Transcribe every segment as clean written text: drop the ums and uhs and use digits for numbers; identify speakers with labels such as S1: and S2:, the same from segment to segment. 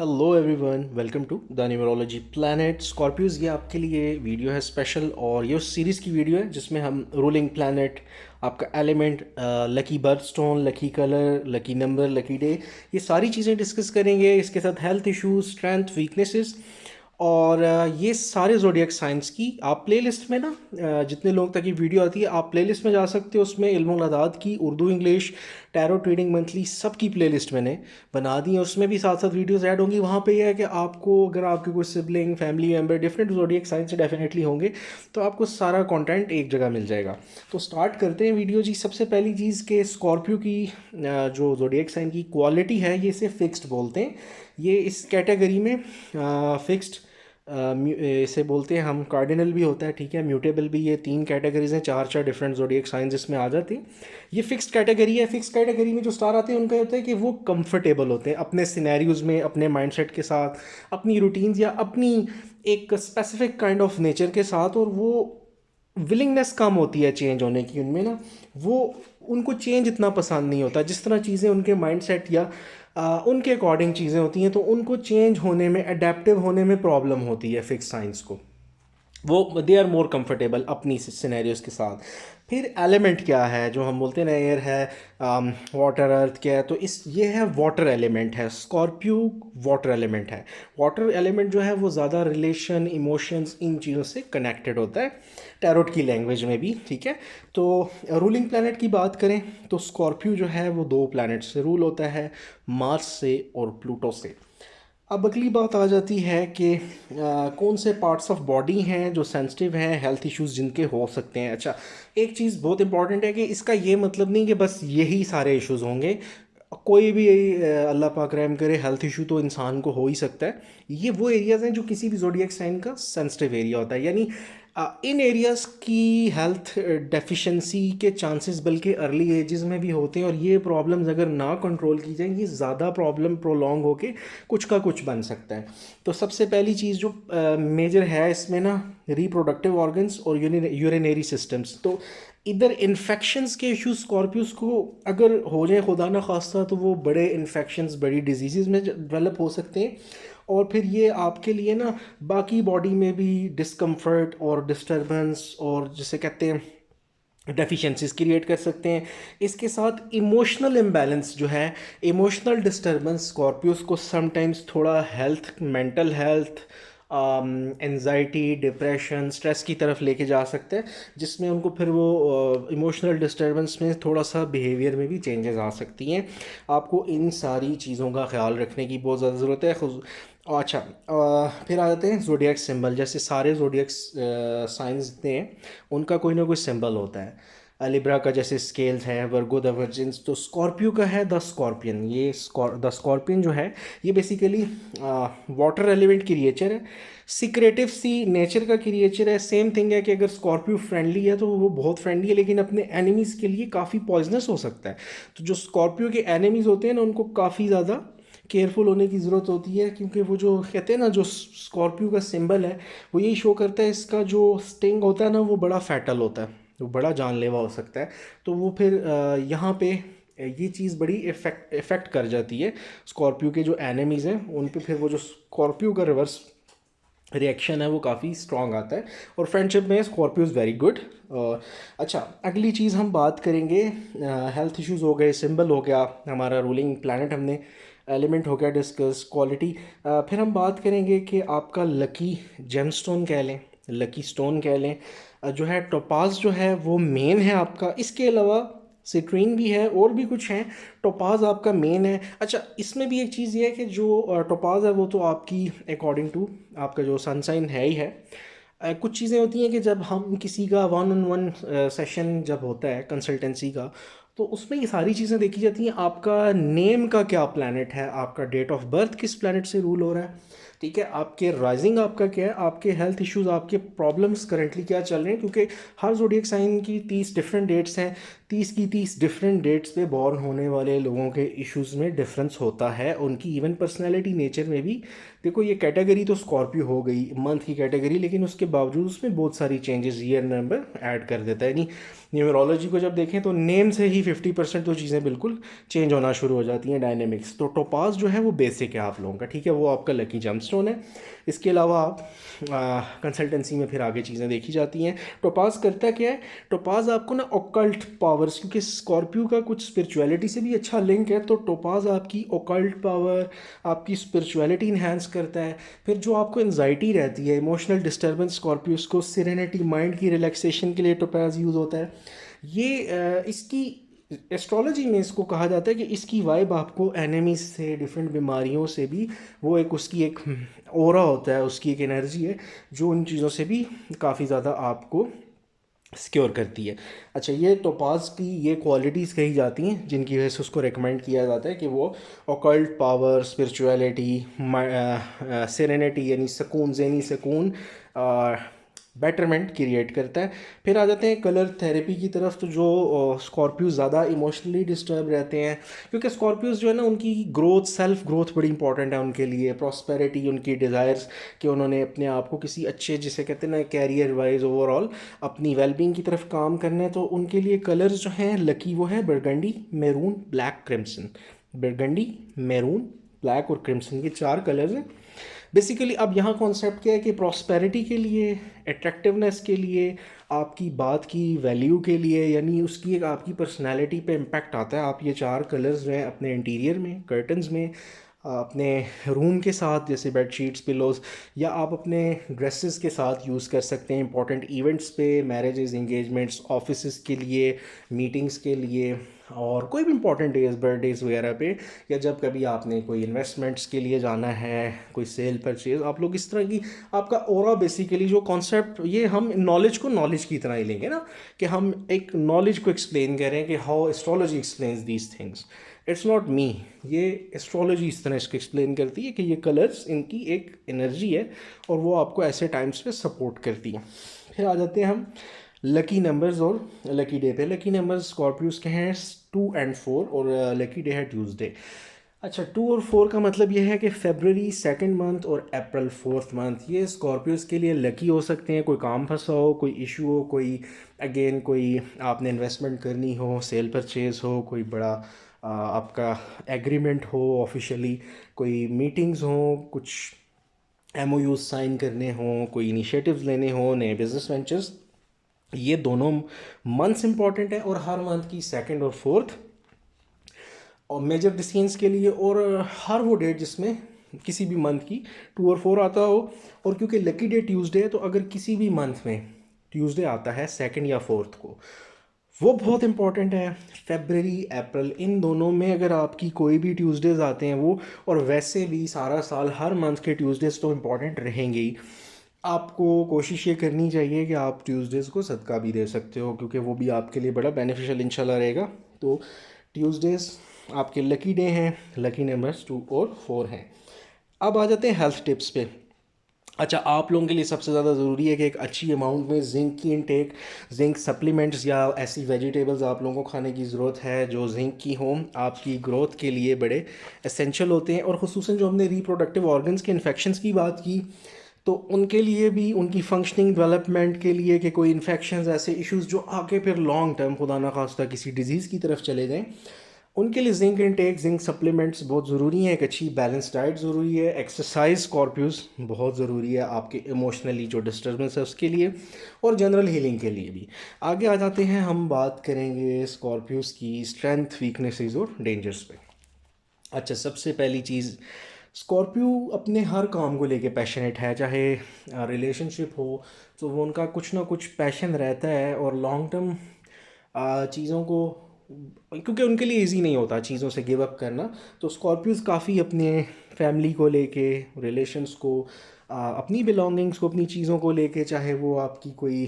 S1: Hello everyone, welcome to the numerology planet Scorpios. ये आपके लिए वीडियो है स्पेशल, और ये उस सीरीज़ की वीडियो है जिसमें हम रूलिंग प्लैनेट, आपका element, lucky birth stone, lucky colour, lucky number, lucky day, ये सारी चीज़ें डिस्कस करेंगे। इसके साथ हेल्थ इश्यूज, स्ट्रेंथ, वीकनेसेस, और ये सारे ज़ोडिएक साइंस की आप प्लेलिस्ट में ना, जितने लोग तक ये वीडियो आती है आप प्लेलिस्ट में जा सकते हो। उसमें इल्मुल अदाद की Urdu, English, tarot, trading monthly, सब की प्लेलिस्ट मैंने बना दी है। उसमें भी साथ साथ वीडियोस ऐड होंगी। वहाँ पे ये है कि आपको, अगर आपके कोई sibling, family member different zodiac science से डेफिनेटली होंगे, तो आपको सारा कंटेंट एक जगह मिल जाएगा। तो स्टार्ट करते हैं वीडियो जी। सबसे पहली चीज़ कि स्कॉर्पियो की जो ज़ोडिएक साइन की क्वालिटी है, ये इसे फिक्स्ड बोलते हैं। ये इस कैटेगरी में फिक्स्ड, इसे बोलते हैं हम। कार्डिनल भी होता है, ठीक है, म्यूटेबल भी। ये तीन कैटेगरीज हैं, चार चार डिफरेंट ज़ोडिएक साइंस इसमें आ जाते हैं। ये फिक्स्ड कैटेगरी है। फिक्स्ड कैटेगरी में जो स्टार आते हैं उनका होता है कि वो कंफर्टेबल होते हैं अपने सिनेरियोज में, अपने माइंडसेट के साथ, अपनी रूटीन्स या अपनी एक स्पेसिफिक काइंड ऑफ नेचर के साथ, और वो विलिंगनेस कम होती है चेंज होने की उनमें ना। वो उनको चेंज इतना पसंद नहीं होता। जिस तरह चीज़ें उनके माइंडसेट या उनके अकॉर्डिंग चीज़ें होती हैं, तो उनको चेंज होने में, अडेप्टिव होने में प्रॉब्लम होती है फिक्स साइंस को। वो दे आर मोर कंफर्टेबल अपनी सिनेरियोज के साथ। फिर एलिमेंट क्या है, जो हम बोलते हैं ना, एयर है, वाटर, अर्थ क्या है, तो इस ये है वाटर एलिमेंट है। स्कॉर्पियो वाटर एलिमेंट है। वाटर एलिमेंट जो है वो ज़्यादा रिलेशन, इमोशंस, इन चीज़ों से कनेक्टेड होता है, टैरोट की लैंग्वेज में भी, ठीक है। तो रूलिंग प्लैनेट की बात करें तो स्कॉर्पियो जो है वो दो प्लैनेट से रूल होता है, मार्स से और प्लूटो से। अब अगली बात आ जाती है कि कौन से पार्ट्स ऑफ बॉडी हैं जो सेंसिटिव हैं, हेल्थ इश्यूज जिनके हो सकते हैं। अच्छा, एक चीज़ बहुत इंपॉर्टेंट है कि इसका ये मतलब नहीं कि बस यही सारे इश्यूज होंगे। कोई भी अल्लाह पाक रहम करे, हेल्थ इशू तो इंसान को हो ही सकता है। ये वो एरियाज़ हैं जो किसी भी ज़ोडिएक साइन का सेंसिटिव एरिया होता है, यानी इन एरियाज़ की हेल्थ डेफिशिएंसी के चांसेस बल्कि अर्ली एजेस में भी होते हैं। और ये प्रॉब्लम्स अगर ना कंट्रोल की जाए, ये ज़्यादा प्रॉब्लम प्रोलॉन्ग होके कुछ का कुछ बन सकता है। तो सबसे पहली चीज़ जो मेजर है इसमें ना, रिप्रोडक्टिव ऑर्गन्स और यूरिनरी सिस्टम्स। तो इधर इन्फेक्शंस के इश्यूज स्कॉर्पियोस को अगर हो जाए खुदा ना खास्ता, तो वो बड़े इन्फेक्शंस, बड़ी डिजीज़ में डेवलप हो सकते हैं। और फिर ये आपके लिए ना बाकी बॉडी में भी डिस्कम्फर्ट और डिस्टर्बेंस, और जिसे कहते हैं डेफिशिएंसीज क्रिएट कर सकते हैं। इसके साथ इमोशनल इम्बैलेंस जो है, इमोशनल डिस्टर्बेंस स्कॉर्पियोस को समटाइम्स थोड़ा health, mental health, anxiety, depression, stress की तरफ लेके जा सकते हैं, जिसमें उनको फिर वो इमोशनल डिस्टर्बेंस में थोड़ा सा बिहेवियर में भी चेंजेस आ सकती हैं। आपको इन सारी चीज़ों का ख्याल रखने की बहुत ज़्यादा ज़रूरत है। अच्छा, फिर आ जाते हैं ज़ोडिएक सिंबल। जैसे सारे ज़ोडिएक साइंस जितने हैं उनका कोई ना कोई सिंबल होता है। लिब्रा का जैसे स्केल्स हैं, वर्गो द वर्जिन्स, तो स्कॉर्पियो का है द स्कॉर्पियन। ये द स्कॉर्पियन जो है, ये बेसिकली वाटर एलिमेंट क्रिएचर है, सिक्रेटिव सी नेचर का क्रिएचर है। सेम थिंग है कि अगर स्कॉर्पियो फ्रेंडली है तो वो बहुत फ्रेंडली है, लेकिन अपने एनिमीज़ के लिए काफ़ी पॉइजनस हो सकता है। तो जो स्कॉर्पियो के एनिमीज़ होते हैं ना, उनको काफ़ी ज़्यादा केयरफुल होने की ज़रूरत होती है, क्योंकि वो जो कहते हैं ना, जो स्कॉर्पियो का सिंबल है वो यही शो करता है, इसका जो स्टिंग होता है ना वो बड़ा फैटल होता है, वो बड़ा जानलेवा हो सकता है। तो वो फिर यहाँ पे ये चीज़ बड़ी इफ़ेक्ट कर जाती है स्कॉर्पियो के जो एनिमीज़ हैं उन पे। फिर वो जो स्कॉर्पियो का रिवर्स रिएक्शन है वो काफ़ी स्ट्रॉन्ग आता है, और फ्रेंडशिप में स्कॉर्पियो इज़ वेरी गुड। अच्छा, अगली चीज़ हम बात करेंगे, हेल्थ इश्यूज़ हो गए, सिंबल हो गया, हमारा रूलिंग प्लैनेट हमने, एलिमेंट हो गया डिस्कस, क्वालिटी। फिर हम बात करेंगे कि आपका लकी जेमस्टोन कह लें, लकी स्टोन कह लें, जो है टोपाज जो है वो मेन है आपका। इसके अलावा सिट्रीन भी है और भी कुछ हैं, टोपाज आपका मेन है। अच्छा, इसमें भी एक चीज़ ये है कि जो टोपाज है वो तो आपकी अकॉर्डिंग टू आपका जो सनसाइन है ही है। कुछ चीज़ें होती हैं कि जब हम किसी का वन ऑन वन सेशन जब होता है कंसल्टेंसी का, तो उसमें ये सारी चीज़ें देखी जाती हैं। आपका नेम का क्या प्लैनेट है, आपका डेट ऑफ बर्थ किस प्लैनेट से रूल हो रहा है, ठीक है, आपके राइजिंग आपका क्या है, आपके हेल्थ इश्यूज, आपके प्रॉब्लम्स करंटली क्या चल रहे हैं, क्योंकि हर ज़ोडिएक साइन की 30 डिफरेंट डेट्स हैं, 30 की 30 डिफरेंट डेट्स पे बॉर्न होने वाले लोगों के इश्यूज़ में डिफरेंस होता है, उनकी इवन पर्सनैलिटी नेचर में भी। देखो ये कैटेगरी तो स्कॉर्पियो हो गई मंथ की कैटेगरी, लेकिन उसके बावजूद उसमें बहुत सारी चेंजेस ईयर नंबर ऐड कर देता है। नहीं, न्यूमरोलॉजी को जब देखें तो नेम से ही 50% तो चीज़ें बिल्कुल चेंज होना शुरू हो जाती हैं, डायनेमिक्स। तो टोपाज जो है वो बेसिक है आप लोगों का, ठीक है, वो आपका लकी जमस्टोन है। इसके अलावा आप कंसल्टेंसी में फिर आगे चीज़ें देखी जाती हैं। टोपाज करता क्या है, टोपाज आपको ना ओकल्ट पावर्स, क्योंकि स्कॉर्पियो का कुछ स्पिरिचुअलिटी से भी अच्छा लिंक है, तो टोपाज आपकी ओकल्ट पावर, आपकी स्पिरिचुअलिटी इन्हांस करता है। फिर जो आपको एंजाइटी रहती है, इमोशनल डिस्टर्बेंस, स्कॉर्पियोस को सिरेनिटी, माइंड की रिलैक्सेशन के लिए टोपाज यूज़ होता है। ये इसकी एस्ट्रोलॉजी में इसको कहा जाता है कि इसकी वाइब आपको एनिमीज से, डिफरेंट बीमारियों से भी, वो एक उसकी एक ओरा होता है, उसकी एक एनर्जी है जो उन चीज़ों से भी काफ़ी ज़्यादा आपको सिक्योर करती है। अच्छा, ये टोपाज की ये क्वालिटीज़ कही जाती हैं जिनकी वजह से उसको रिकमेंड किया जाता है कि वो ऑकल्ट पावर, स्पिरिचुअलिटी, सेरेनिटी यानी सुकून, ज़हनी सुकून, बेटरमेंट क्रिएट करता है। फिर आ जाते हैं कलर थेरेपी की तरफ। तो जो स्कॉर्पियोज ज़्यादा इमोशनली डिस्टर्ब रहते हैं, क्योंकि स्कॉर्पियोज जो है ना, उनकी ग्रोथ, सेल्फ ग्रोथ बड़ी इंपॉर्टेंट है उनके लिए, प्रॉस्पेरिटी, उनकी डिज़ायर्स कि उन्होंने अपने आप को किसी अच्छे, जिसे कहते हैं ना कैरियर वाइज, ओवरऑल अपनी वेलबींग की तरफ काम करना है। तो उनके लिए कलर्स जो हैं लकी वो है burgundy, maroon, black, crimson. Burgundy, maroon, black और क्रिम्सन, ये 4 कलर्स हैं बेसिकली। अब यहाँ कॉन्सेप्ट क्या है कि प्रॉस्पेरिटी के लिए, अट्रैक्टिवनेस के लिए, आपकी बात की वैल्यू के लिए, यानी उसकी एक आपकी पर्सनालिटी पे इम्पैक्ट आता है। आप ये 4 कलर्स जो हैं अपने इंटीरियर में, कर्टन्स में, अपने रूम के साथ, जैसे बेड शीट्स, पिलोज़, या आप अपने ड्रेसेस के साथ यूज़ कर सकते हैं इंपॉर्टेंट इवेंट्स पे, मैरिजेस, इंगेजमेंट्स, ऑफिस के लिए, मीटिंग्स के लिए, और कोई भी इंपॉर्टेंट डेज, बर्थडेज वगैरह पे, या जब कभी आपने कोई इन्वेस्टमेंट्स के लिए जाना है, कोई सेल परचेज, आप लोग इस तरह की, आपका ओरा बेसिकली जो कॉन्सेप्ट, ये हम नॉलेज को नॉलेज की तरह ही लेंगे ना, कि हम एक नॉलेज को एक्सप्लेन करें कि how astrology explains these things. It's not me, ये एस्ट्रोलॉजी इस तरह इसको एक्सप्लेन करती है कि ये कलर्स, इनकी एक एनर्जी है और वो आपको ऐसे टाइम्स पे सपोर्ट करती है। फिर आ जाते हैं हम लकी नंबर्स और लकी डे पे। लकी नंबर्स स्कॉर्पियोज के हैं 2 और 4, और लकी डे है ट्यूसडे। अच्छा, 2 और 4 का मतलब ये है कि फेबररी 2nd मंथ और अप्रैल 4th मंथ ये स्कॉर्पियोज के लिए लकी हो सकते हैं। कोई काम फंसा हो, कोई इशू हो, कोई अगेन कोई आपने इन्वेस्टमेंट करनी हो, सेल परचेज हो, कोई बड़ा आपका एग्रीमेंट हो ऑफिशियली, कोई मीटिंग्स हो, कुछ MOUs साइन करने हों, कोई इनिशिएटिव्स लेने हों, नए बिजनेस वेंचर्स, ये दोनों मंथ्स इंपॉर्टेंट है, और हर मंथ की 2nd और 4th और मेजर डिसीजंस के लिए, और हर वो डेट जिसमें किसी भी मंथ की 2 और 4 आता हो। और क्योंकि लकी डे ट्यूसडे है, तो अगर किसी भी मंथ में ट्यूसडे आता है 2nd या 4th को, वो बहुत इंपॉर्टेंट है। फेबररी, अप्रैल, इन दोनों में अगर आपकी कोई भी ट्यूसडेज आते हैं वो, और वैसे भी सारा साल हर मंथ के ट्यूसडेज तो इम्पॉर्टेंट रहेंगे ही। आपको कोशिश ये करनी चाहिए कि आप ट्यूसडेज़ को सदका भी दे सकते हो, क्योंकि वो भी आपके लिए बड़ा बेनिफिशियल इंशाल्लाह रहेगा। तो ट्यूसडेज़ आपके लकी डे हैं, लकी नंबर्स 2 और 4 हैं। अब आ जाते हैं हेल्थ टिप्स पे। अच्छा, आप लोगों के लिए सबसे ज़्यादा ज़रूरी है कि एक अच्छी अमाउंट में जिंक की इनटेक, जिंक सप्लीमेंट्स या ऐसी वेजिटेबल्स आप लोगों को खाने की ज़रूरत है जो जिंक की हों, आपकी ग्रोथ के लिए बड़े एसेंशियल होते हैं। और ख़ुसूसन जो हमने रिप्रोडक्टिव ऑर्गन्स के इन्फेक्शंस की बात की, तो उनके लिए भी, उनकी फंक्शनिंग डेवलपमेंट के लिए, कि कोई इन्फेक्शंस, ऐसे इश्यूज़ जो आगे फिर लॉन्ग टर्म खुदा ना खास्ता किसी डिजीज़ की तरफ चले जाएँ, उनके लिए जिंक इनटेक, जिंक सप्लीमेंट्स बहुत ज़रूरी हैं। एक अच्छी बैलेंस डाइट ज़रूरी है, एक्सरसाइज स्कॉर्पियोज बहुत ज़रूरी है आपके इमोशनली जो डिस्टर्बेंस है उसके लिए, और जनरल हीलिंग के लिए भी। आगे आ जाते हैं, हम बात करेंगे स्कॉर्पियोज की स्ट्रेंथ, वीकनेसेस और डेंजर्स पे। अच्छा, सबसे पहली चीज़, स्कॉर्पियो अपने हर काम को लेके पैशनेट है, चाहे रिलेशनशिप हो तो वो उनका कुछ ना कुछ पैशन रहता है, और लॉन्ग टर्म चीज़ों को, क्योंकि उनके लिए इजी नहीं होता चीज़ों से गिव अप करना। तो स्कॉर्पियोज काफ़ी अपने फैमिली को लेके, रिलेशंस को, अपनी बिलोंगिंग्स को, अपनी चीज़ों को लेके, चाहे वो आपकी कोई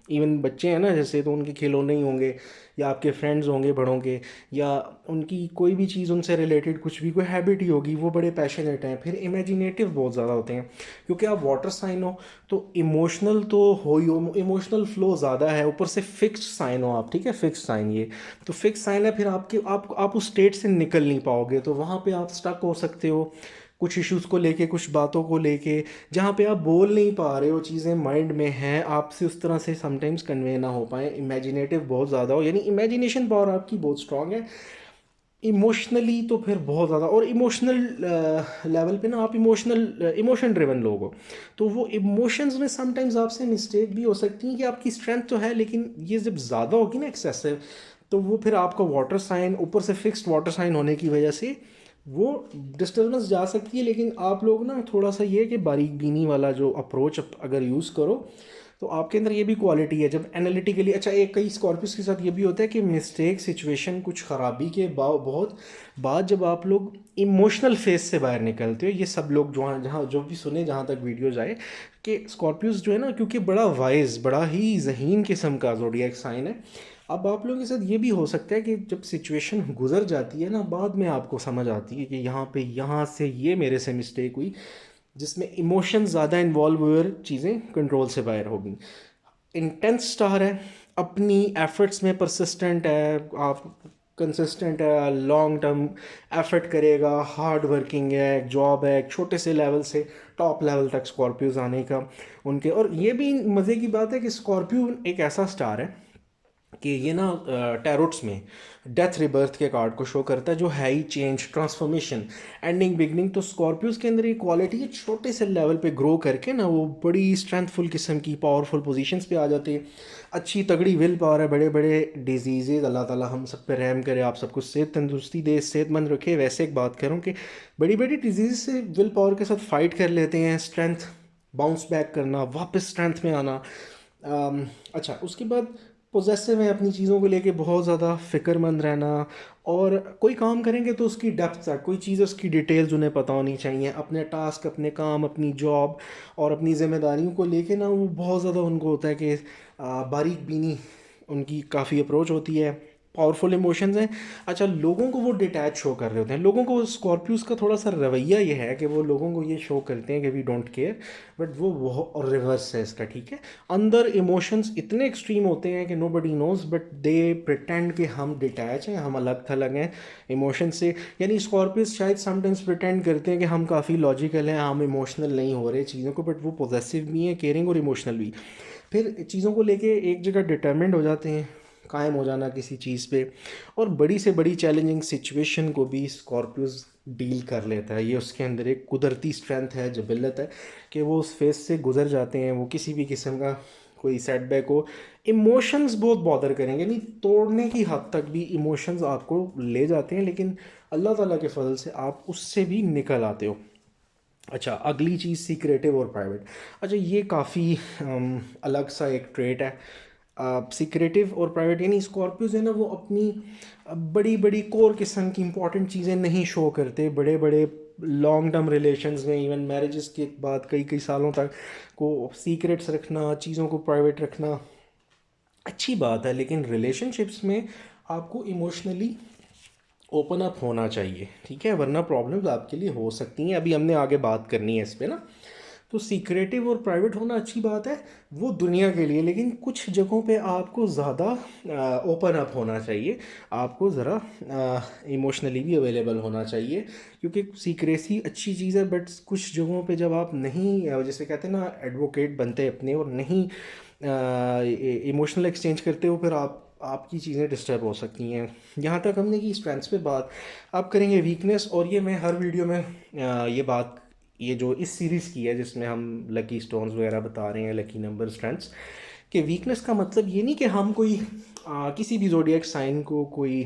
S1: इवन बच्चे हैं ना जैसे, तो उनके खिलौने ही होंगे, या आपके फ्रेंड्स होंगे बड़ों के, या उनकी कोई भी चीज़ उनसे रिलेटेड कुछ भी कोई हैबिट ही होगी, वो बड़े पैशनेट हैं। फिर इमेजिनेटिव बहुत ज़्यादा होते हैं, क्योंकि आप वाटर साइन हो तो इमोशनल तो हो ही हो, इमोशनल फ्लो ज़्यादा है, ऊपर से फिक्स्ड साइन हो आप, ठीक है, फिक्स्ड साइन ये, तो फिक्स साइन है। फिर आप उस स्टेट से निकल नहीं पाओगे, तो वहाँ पे आप स्टक हो सकते हो कुछ इश्यूज़ को लेके, कुछ बातों को लेके, जहाँ पे आप बोल नहीं पा रहे हो, चीज़ें माइंड में हैं, आपसे उस तरह से समटाइम्स कन्वे ना हो पाए, इमेजिनेटिव बहुत ज़्यादा हो, यानी इमेजिनेशन पावर आपकी बहुत स्ट्रांग है। इमोशनली तो फिर बहुत ज़्यादा, और इमोशनल लेवल पे ना आप इमोशन ड्रिवन लोग हो, तो वो इमोशंस में समटाइम्स आपसे मिस्टेक भी हो सकती है, कि आपकी स्ट्रेंथ तो है लेकिन ये जब ज़्यादा होगी ना एक्सेसिव, तो वो फिर आपका वाटर साइन, ऊपर से फिक्स्ड वाटर साइन होने की वजह से वो डिस्टर्बेंस जा सकती है। लेकिन आप लोग ना थोड़ा सा ये कि बारीक बीनी वाला जो अप्रोच अगर यूज़ करो, तो आपके अंदर ये भी क्वालिटी है जब एनालिटिकली। अच्छा, एक कई स्कॉर्पियोस के साथ ये भी होता है कि मिस्टेक सिचुएशन कुछ ख़राबी के बहुत बाद जब आप लोग इमोशनल फेज से बाहर निकलते हो, ये सब लोग जो जहाँ जो भी सुने, जहाँ तक वीडियो जाए, कि स्कॉर्पियोस जो है ना, क्योंकि बड़ा वाइज, बड़ा ही जहीन किस्म का ज़ोडिएक साइन है। अब आप लोगों के साथ ये भी हो सकता है कि जब सिचुएशन गुजर जाती है ना, बाद में आपको समझ आती है कि यहाँ से ये मेरे से मिस्टेक हुई, जिसमें इमोशन ज़्यादा इन्वॉल्व हुए और चीज़ें कंट्रोल से बाहर हो गई। इंटेंस स्टार है, अपनी एफर्ट्स में परसिस्टेंट है, आप कंसिस्टेंट है, लॉन्ग टर्म एफर्ट करेगा, हार्ड वर्किंग है, एक जॉब है, एक छोटे से लेवल से टॉप लेवल तक स्कॉर्पियोज आने का उनके। और ये भी मज़े की बात है कि स्कॉर्पियो एक ऐसा स्टार है कि ये ना टैरोट्स में डेथ रिबर्थ के कार्ड को शो करता है, जो है ही चेंज, ट्रांसफॉर्मेशन, एंडिंग, बिगनिंग। तो स्कॉर्पियोज के अंदर ये क्वालिटी है, छोटे से लेवल पे ग्रो करके ना वो बड़ी स्ट्रेंथफुल किस्म की पावरफुल पोजीशंस पे आ जाती है। अच्छी तगड़ी विल पावर है, बड़े बड़े डिजीज़, अल्लाह ताला हम सब पे रहम करे, आप सबको सेहत तंदुरुस्ती दे, सेहतमंद रखे। वैसे एक बात करूँ कि बड़ी बड़ी डिजीज़ से विल पावर के साथ फाइट कर लेते हैं, स्ट्रेंथ बाउंस बैक करना, वापस स्ट्रेंथ में आना। अच्छा, उसके बाद पोजेसिव है, अपनी चीज़ों को लेके बहुत ज़्यादा फ़िक्रमंद रहना, और कोई काम करेंगे तो उसकी डेप्थ तक, कोई चीज़ उसकी डिटेल्स उन्हें पता होनी चाहिए, अपने टास्क, अपने काम, अपनी जॉब और अपनी ज़िम्मेदारियों को लेके ना वो बहुत ज़्यादा उनको होता है कि बारीक बीनी उनकी काफ़ी अप्रोच होती है। पावरफुल इमोशंस हैं। अच्छा, लोगों को वो डिटैच शो कर रहे होते हैं, लोगों को स्कॉर्पियोज का थोड़ा सा रवैया ये है कि वो लोगों को ये शो करते हैं कि वी डोंट केयर, बट वो और रिवर्स है इसका, ठीक है। अंदर इमोशंस इतने एक्सट्रीम होते हैं कि nobody knows, but they pretend कि हम डिटैच हैं, हम अलग थलग हैं इमोशन से। यानी स्कॉर्पियोज शायद समटाइम्स प्रिटेंड करते हैं कि हम काफ़ी लॉजिकल हैं, हम इमोशनल नहीं हो रहे चीज़ों को, बट वो पॉजेसिव भी हैं, केयरिंग और इमोशनल भी। फिर चीज़ों को लेके एक जगह डिटर्मिंड हो जाते हैं, कायम हो जाना किसी चीज़ पे, और बड़ी से बड़ी चैलेंजिंग सिचुएशन को भी स्कॉर्पियोज डील कर लेता है। ये उसके अंदर एक कुदरती स्ट्रेंथ है, जबिलत है, कि वो उस फेस से गुजर जाते हैं। वो किसी भी किस्म का कोई सेटबैक हो, इमोशंस बहुत बॉदर करेंगे नहीं, तोड़ने की हद तक भी इमोशंस आपको ले जाते हैं, लेकिन अल्लाह ताला के फजल से आप उससे भी निकल आते हो। अच्छा, अगली चीज़ सीक्रेटिव और प्राइवेट। अच्छा, ये काफ़ी अलग सा एक ट्रेट है। सीक्रेटिव और प्राइवेट, यानी स्कॉर्पियोज है ना, वो अपनी बड़ी बड़ी कोर किस्म की इंपॉर्टेंट चीज़ें नहीं शो करते बड़े बड़े लॉन्ग टर्म रिलेशंस में। इवन मैरिजेस के बाद कई कई सालों तक को सीक्रेट्स रखना, चीज़ों को प्राइवेट रखना अच्छी बात है, लेकिन रिलेशनशिप्स में आपको इमोशनली ओपन अप होना चाहिए, ठीक है, वरना प्रॉब्लम्स आपके लिए हो सकती हैं। अभी हमने आगे बात करनी है इस पे ना। तो सीक्रेटिव और प्राइवेट होना अच्छी बात है वो दुनिया के लिए, लेकिन कुछ जगहों पे आपको ज़्यादा ओपन अप होना चाहिए, आपको ज़रा इमोशनली भी अवेलेबल होना चाहिए, क्योंकि सीक्रेसी अच्छी चीज़ है, बट कुछ जगहों पे जब आप नहीं जैसे कहते हैं ना एडवोकेट बनते अपने, और नहीं इमोशनल एक्सचेंज करते हो, फिर आपकी चीज़ें डिस्टर्ब हो सकती हैं। यहाँ तक हमने की स्ट्रेंथ्स पे बात, अब करेंगे वीकनेस। और ये मैं हर वीडियो में ये बात, ये जो इस सीरीज़ की है जिसमें हम लकी स्टोन्स वगैरह बता रहे हैं, लकी नंबर, स्ट्रेंथ्स के, वीकनेस का मतलब ये नहीं कि हम कोई किसी भी ज़ोडिएक साइन को कोई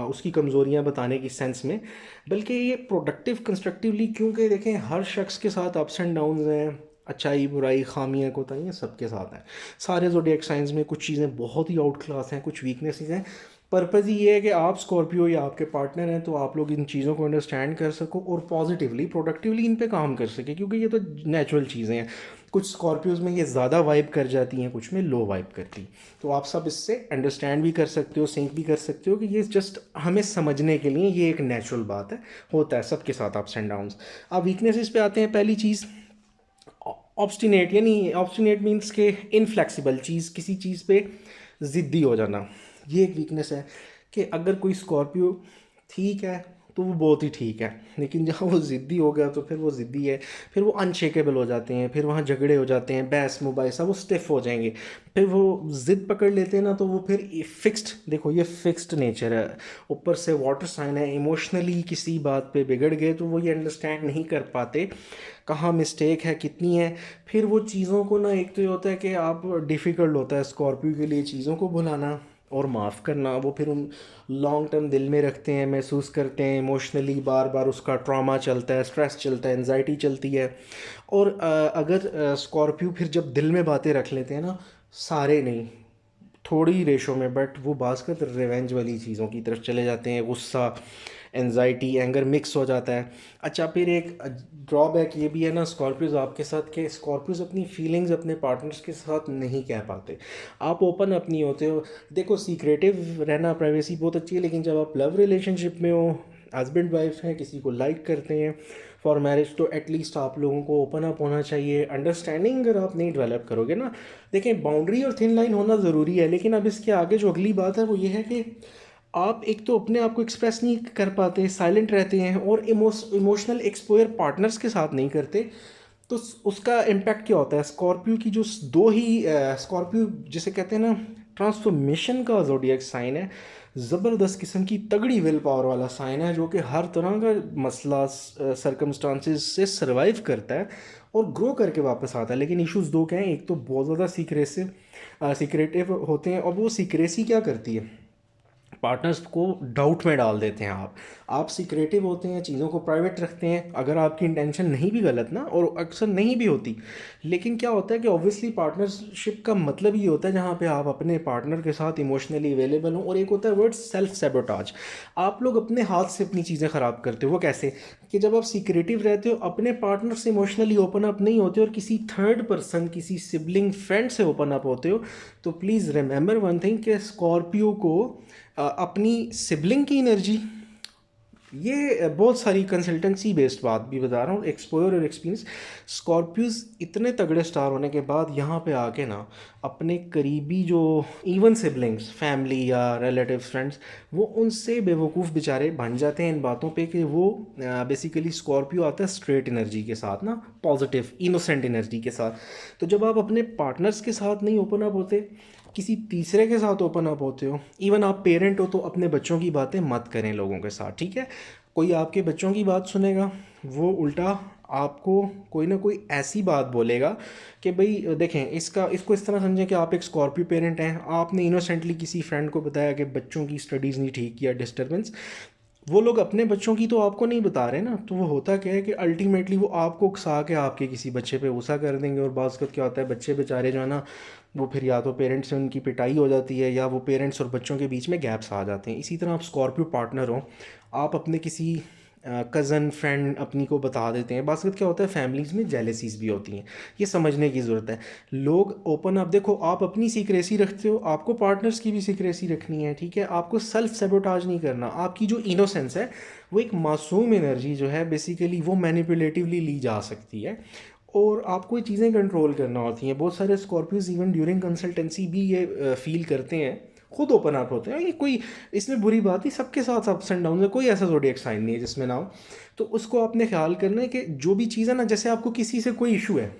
S1: उसकी कमज़ोरियाँ बताने की सेंस में, बल्कि ये प्रोडक्टिव कंस्ट्रक्टिवली, क्योंकि देखें हर शख्स के साथ अप्स एंड डाउन्स हैं, अच्छाई बुराई खामियाँ कोताहियाँ सबके साथ हैं। सारे ज़ोडिएक साइंस में कुछ चीज़ें बहुत ही आउट क्लास हैं, कुछ वीकनेसेस हैं, पर्पज़ ही ये है कि आप स्कॉर्पियो या आपके पार्टनर हैं तो आप लोग इन चीज़ों को अंडरस्टैंड कर सको और पॉजिटिवली प्रोडक्टिवली इन पे काम कर सके, क्योंकि ये तो नेचुरल चीज़ें हैं। कुछ स्कॉर्पियोज़ में ये ज़्यादा वाइब कर जाती हैं, कुछ में लो वाइब करती। तो आप सब इससे अंडरस्टैंड भी कर सकते हो, सिंक भी कर सकते हो कि ये जस्ट हमें समझने के लिए ये एक नेचुरल बात है, होता है सबके साथ अप्स एंड डाउन्स। अब वीकनेसेस पे आते हैं। पहली चीज़ ऑब्स्टिनेट, यानी ऑब्स्टिनेट मीन्स के इनफ्लेक्सिबल, चीज़ किसी चीज़ पे ज़िद्दी हो जाना, ये एक वीकनेस है। कि अगर कोई स्कॉर्पियो ठीक है तो वो बहुत ही ठीक है, लेकिन जहाँ वो ज़िद्दी हो गया तो फिर वो ज़िद्दी है, फिर वो अनशेकेबल हो जाते हैं, फिर वहाँ झगड़े हो जाते हैं, बहस मुबाहिसा, वो स्टिफ हो जाएंगे। फिर वो ज़िद पकड़ लेते हैं ना, तो वो फिर फिक्स्ड, देखो ये फिक्स्ड नेचर है, ऊपर से वाटर साइन है, इमोशनली किसी बात पे बिगड़ गए तो वो ये अंडरस्टैंड नहीं कर पाते कहाँ मिस्टेक है, कितनी है। फिर वो चीज़ों को ना, एक तो ये होता है कि आप डिफ़िकल्ट होता है स्कॉर्पियो के लिए चीज़ों को भुलाना और माफ़ करना। वो फिर उन लॉन्ग टर्म दिल में रखते हैं, महसूस करते हैं इमोशनली, बार बार उसका ट्रॉमा चलता है, स्ट्रेस चलता है, एनजाइटी चलती है। और अगर स्कॉर्पियो फिर जब दिल में बातें रख लेते हैं ना, सारे नहीं, थोड़ी रेशो में, बट वो बाज़ का रिवेंज वाली चीज़ों की तरफ चले जाते हैं, गुस्सा, एनजाइटी, एंगर मिक्स हो जाता है। अच्छा, फिर एक ड्रॉबैक ये भी है ना स्कॉर्पियोज आपके साथ, के स्कॉर्पियोज अपनी फीलिंग्स अपने पार्टनर्स के साथ नहीं कह पाते। आप ओपन अप नहीं होते हो। देखो, सीक्रेटिव रहना, प्राइवेसी बहुत अच्छी है, लेकिन जब आप लव रिलेशनशिप में हो, हस्बैंड वाइफ हैं, किसी को लाइक करते हैं फॉर मैरिज, तो एटलीस्ट आप लोगों को ओपन अप होना चाहिए। अंडरस्टैंडिंग अगर आप नहीं डेवलप करोगे ना, देखें बाउंड्री और थिन लाइन होना ज़रूरी है, लेकिन अब इसके आगे जो अगली बात है वो ये है कि आप एक तो अपने आप को एक्सप्रेस नहीं कर पाते, साइलेंट रहते हैं, और इमोशनल एक्सपोजर पार्टनर्स के साथ नहीं करते। तो उसका इम्पैक्ट क्या होता है? स्कॉर्पियो की जो दो ही स्कॉर्पियो जिसे कहते हैं ना ट्रांसफॉर्मेशन का ज़ोडिएक साइन है, ज़बरदस्त किस्म की तगड़ी विल पावर वाला साइन है, जो कि हर तरह का मसला सरकमस्टांसिस से सर्वाइव करता है और ग्रो करके वापस आता है। लेकिन इश्यूज़ दो क्या हैं? एक तो बहुत ज़्यादा सीक्रेटिव होते हैं, और वो सीक्रेसी क्या करती है? पार्टनर्स को डाउट में डाल देते हैं। आप सीक्रेटिव होते हैं, चीज़ों को प्राइवेट रखते हैं, अगर आपकी इंटेंशन नहीं भी गलत ना, और अक्सर नहीं भी होती, लेकिन क्या होता है कि ऑब्वियसली पार्टनरशिप का मतलब ये होता है जहाँ पे आप अपने पार्टनर के साथ इमोशनली अवेलेबल हों। और एक होता है वर्ड सेल्फ सेबोटाज, आप लोग अपने हाथ से अपनी चीज़ें ख़राब करते हो। वो कैसे? कि जब आप सीक्रेटिव रहते हो, अपने पार्टनर से इमोशनली ओपन अप नहीं होते और किसी थर्ड पर्सन, किसी सिबलिंग फ्रेंड से ओपन अप होते हो, तो प्लीज़ रिमेंबर वन थिंग कि स्कॉर्पियो को अपनी सिबलिंग की एनर्जी, ये बहुत सारी कंसल्टेंसी बेस्ड बात भी बता रहा हूँ, एक्सपोजर और एक्सपीरियंस, स्कॉर्पियोज इतने तगड़े स्टार होने के बाद यहाँ पे आके ना अपने करीबी जो इवन सिबलिंग्स, फैमिली या रिलेटिव्स, फ्रेंड्स, वो उनसे बेवकूफ़ बेचारे बन जाते हैं इन बातों पे कि वो बेसिकली स्कॉर्पियो आता है स्ट्रेट एनर्जी के साथ ना, पॉजिटिव इनोसेंट एनर्जी के साथ। तो जब आप अपने पार्टनर्स के साथ नहीं ओपन अप होते, किसी तीसरे के साथ ओपन अप होते हो, इवन आप पेरेंट हो, तो अपने बच्चों की बातें मत करें लोगों के साथ, ठीक है? कोई आपके बच्चों की बात सुनेगा, वो उल्टा आपको कोई ना कोई ऐसी बात बोलेगा कि भाई देखें, इसको इस तरह समझें कि आप एक स्कॉर्पियो पेरेंट हैं, आपने इनोसेंटली किसी फ्रेंड को बताया कि बच्चों की स्टडीज़ नहीं ठीक किया, डिस्टर्बेंस, वो लोग अपने बच्चों की तो आपको नहीं बता रहे ना, तो वो होता क्या है कि अल्टीमेटली वो आपको उकसा के आपके किसी बच्चे पे गुस्सा कर देंगे, और बाज़ वक़्त क्या होता है, बच्चे बेचारे जो है ना, वो फिर या तो पेरेंट्स से उनकी पिटाई हो जाती है, या वो पेरेंट्स और बच्चों के बीच में गैप्स आ जाते हैं। इसी तरह आप स्कॉर्पियो पार्टनर हो, आप अपने किसी कज़न फ्रेंड अपनी को बता देते हैं, बात क्या होता है, फैमिलीज़ में जेलेसीज भी होती हैं, ये समझने की ज़रूरत है। लोग ओपन अप, देखो आप अपनी सीक्रेसी रखते हो, आपको पार्टनर्स की भी सीक्रेसी रखनी है, ठीक है? आपको सेल्फ सेबोटाज नहीं करना। आपकी जो इनोसेंस है, वो एक मासूम एनर्जी जो है, बेसिकली वो मैनिपुलेटिवली ली जा सकती है, और आपको ये चीज़ें कंट्रोल करना होती हैं। बहुत सारे स्कॉर्पियोज इवन ड्यूरिंग कंसल्टेंसी भी ये फील करते हैं, खुद ओपन अप होते हैं। ये कोई इसमें बुरी बात नहीं, सबके साथ अप्स एंड डाउन है, कोई ऐसा ज़ोडिएक साइन नहीं है जिसमें ना हो। तो उसको आपने ख्याल करना है कि जो भी चीज़ है ना, जैसे आपको किसी से कोई इशू है,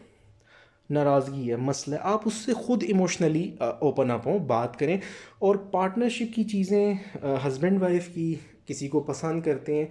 S1: नाराज़गी है, मसला है, आप उससे खुद इमोशनली ओपन अप हों, बात करें। और पार्टनरशिप की चीज़ें, हस्बैंड वाइफ की, किसी को पसंद करते हैं,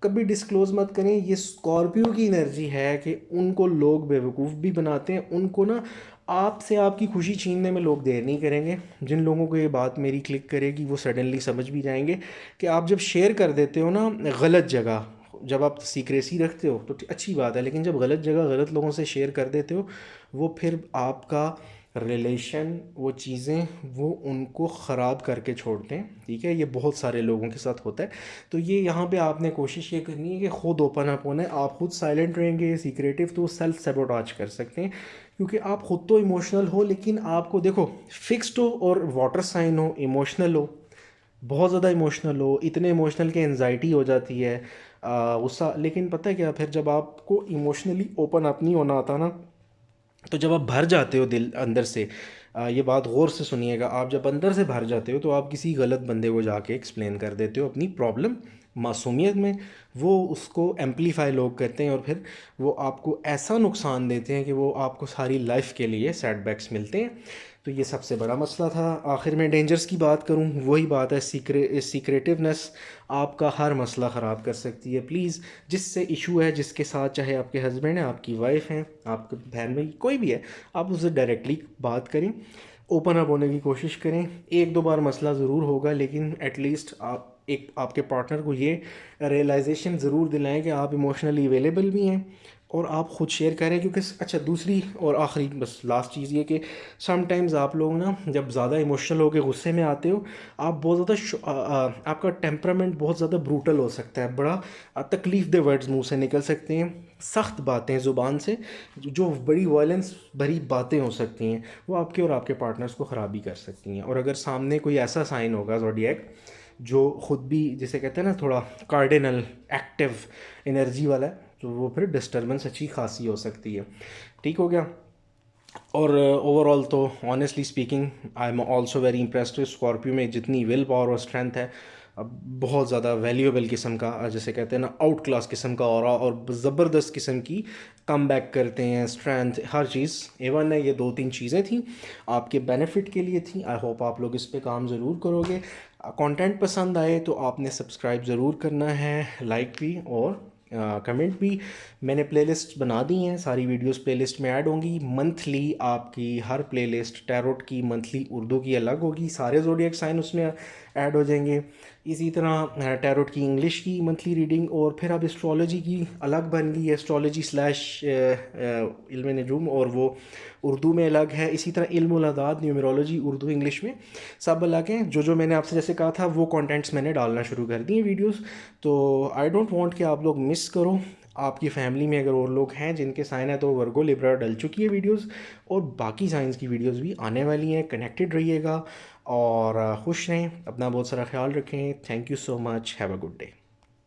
S1: कभी डिस्क्लोज़ मत करें। ये स्कॉर्पियो की एनर्जी है कि उनको लोग बेवकूफ़ भी बनाते हैं, उनको ना आपसे आपकी खुशी छीनने में लोग देर नहीं करेंगे। जिन लोगों को ये बात मेरी क्लिक करेगी, वो सडनली समझ भी जाएंगे कि आप जब शेयर कर देते हो ना गलत जगह, जब आप सीक्रेसी रखते हो तो अच्छी बात है, लेकिन जब गलत जगह गलत लोगों से शेयर कर देते हो, वो फिर आपका रिलेशन, वो चीज़ें वो उनको ख़राब करके छोड़ते हैं, ठीक है। ये बहुत सारे लोगों के साथ होता है। तो ये यहाँ पे आपने कोशिश ये करनी है कि ख़ुद ओपन अप होना है। आप ख़ुद साइलेंट रहेंगे, सीक्रेटिव, तो सेल्फ सेबोटाज कर सकते हैं, क्योंकि आप ख़ुद तो इमोशनल हो, लेकिन आपको देखो फिक्स्ड हो और वाटर साइन हो, इमोशनल हो, बहुत ज़्यादा इमोशनल हो, इतने इमोशनल कि एनजाइटी हो जाती है, गुस्सा। लेकिन पता है क्या, फिर जब आपको इमोशनली ओपन अप नहीं होना आता ना, तो जब आप भर जाते हो दिल अंदर से, ये बात गौर से सुनिएगा, आप जब अंदर से भर जाते हो तो आप किसी गलत बंदे को जाके एक्सप्लेन कर देते हो अपनी प्रॉब्लम मासूमियत में। वो उसको एम्पलीफाई लोग करते हैं और फिर वो आपको ऐसा नुकसान देते हैं कि वो आपको सारी लाइफ के लिए सेटबैक्स मिलते हैं। तो ये सबसे बड़ा मसला था। आखिर में डेंजर्स की बात करूँ, वही बात है, सीक्रेटिवनेस आपका हर मसला ख़राब कर सकती है। प्लीज़, जिससे इशू है, जिसके साथ, चाहे आपके हस्बैंड हैं, आपकी वाइफ हैं, आपके बहन भाई, कोई भी है, आप उससे डायरेक्टली बात करें, ओपन अप होने की कोशिश करें। एक दो बार मसला ज़रूर होगा, लेकिन एटलीस्ट आप एक आपके पार्टनर को ये रियलाइजेशन ज़रूर दिलाएं कि आप इमोशनली अवेलेबल भी हैं और आप ख़ुद शेयर करें। क्योंकि अच्छा, दूसरी और आखिरी बस लास्ट चीज़ ये कि समटाइम्स आप लोग ना जब ज़्यादा इमोशनल हो के गुस्से में आते हो, आप बहुत ज़्यादा आपका टेम्परामेंट बहुत ज़्यादा ब्रूटल हो सकता है, बड़ा तकलीफ़ दे वर्ड्स मुंह से निकल सकते हैं, सख्त बातें ज़ुबान से, जो बड़ी वायलेंस भरी बातें हो सकती हैं, वो आपके और आपके पार्टनर्स को ख़राब भी कर सकती हैं। और अगर सामने कोई ऐसा साइन होगा ज़ोडिएक जो ख़ुद भी, जिसे कहते हैं ना, थोड़ा कार्डिनल एक्टिव एनर्जी वाला है, तो वो फिर डिस्टर्बेंस अच्छी खासी हो सकती है। ठीक हो गया। और ओवरऑल तो honestly speaking I am also very impressed with Scorpio में जितनी विल पावर और स्ट्रेंथ है। अब बहुत ज़्यादा वैल्यूएबल किस्म का, जैसे कहते हैं ना, आउट क्लास किस्म का ऑरा, और ज़बरदस्त किस्म की कम बैक करते हैं, स्ट्रेंथ, हर चीज़ एवन है। ये दो तीन चीज़ें थी आपके बेनिफिट के लिए थी। आई होप आप लोग इस पे काम ज़रूर करोगे। कंटेंट पसंद आए तो आपने सब्सक्राइब ज़रूर करना है, लाइक भी और कमेंट भी। मैंने प्लेलिस्ट बना दी हैं, सारी वीडियोस प्लेलिस्ट में ऐड होंगी। मंथली आपकी हर प्लेलिस्ट टैरोट की मंथली उर्दू की अलग होगी, सारे ज़ोडिएक साइन उसमें ऐड हो जाएंगे। इसी तरह टैरोट की इंग्लिश की मंथली रीडिंग, और फिर अब एस्ट्रोलॉजी की अलग बन गई है, एस्ट्रोलॉजी स्लैश इल्म नजूम, और वो उर्दू में अलग है। इसी तरह इल्मुल अदाद, न्यूमरोलॉजी, उर्दू इंग्लिश में सब अलग हैं। जो मैंने आपसे जैसे कहा था वो कंटेंट्स मैंने डालना शुरू कर दिए वीडियोस। तो आई डोंट वांट कि आप लोग मिस करो। आपकी फैमिली में अगर और लोग हैं जिनके साइन है, तो वर्गो लिब्रा डल चुकी है वीडियोस, और बाकी साइंस की वीडियोस भी आने वाली हैं। कनेक्टेड रहिएगा और खुश रहें, अपना बहुत सारा ख्याल रखें। Thank you so much, have a good day.